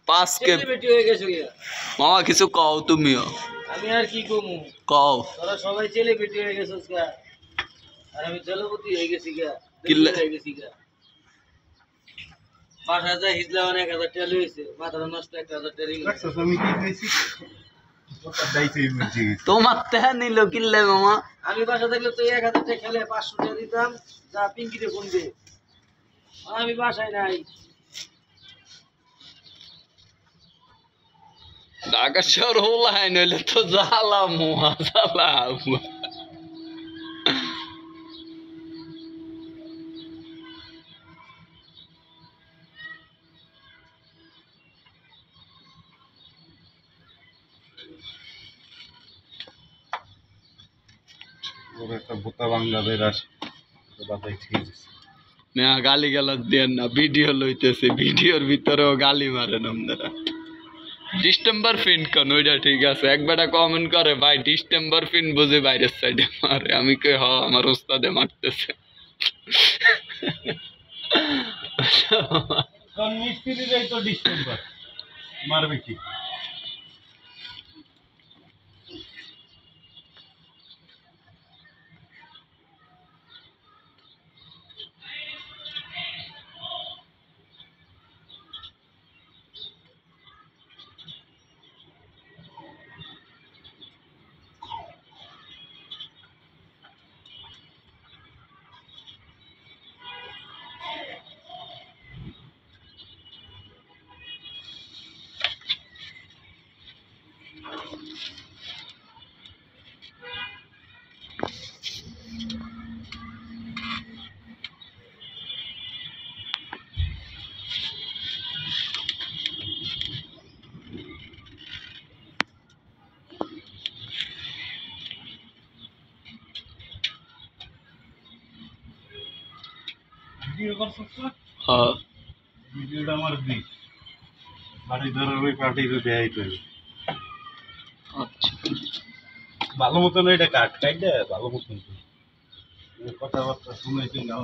পাঁচকে বেটি হয়ে গেছো গিয়া মামা কিছু কও তুমিও আমি আর কি কমু কও তোরা সবাই ছেলে বেটি হয়ে গেছস গা আর আমি জলপতি হয়ে গেছি গা কিল্লে হয়ে গেছি গা 5000 হিজলা অনেক 1000 টাকা লইছে মাথা নষ্ট 1000 টাকা রাখছ আমি কি কইছি ওটা দাইছে ইমার্জি তোমার তে নিল কিল্লে মামা আমি বাসা থাকলে তো 1000 টাকা খেলে 500 টাকা দিতাম যা পিঙ্কিতে ফোন দে আমি বাসায় নাই ঢাকা শহর হলাই নইলে তো জ্বালা মোয়া জ্বালা ওরে একটা বোতা বাংলাদেশ আসে তো বাতাই ঠিক আছে মেয়া গালি গালাজ দেন না ভিডিও লইতেছে ভিডিওর ভিতরেও গালি মারেন আপনারা ডিস্টেম্বার ফিন কোন ওইটা ঠিক আছে একবারটা কমেন্ট করে ভাই ডিস্টেম্বার ফিন বুঝে বাইরের সাইডে মারে আমি কই হ আমার ওস্তাদে মারতেছে কোন মিস্ত্রিরাই তো ডিস্টেম্বার মারবে কি ভিডিও করছস হ্যাঁ ভিডিওটা আমার দি বাড়ি ধরার ওই পার্টিতে দেয়াই তো আচ্ছা ভালো মতন এটা কাট কাইটা ভালো মতন কথাবার্তা শুনেছি না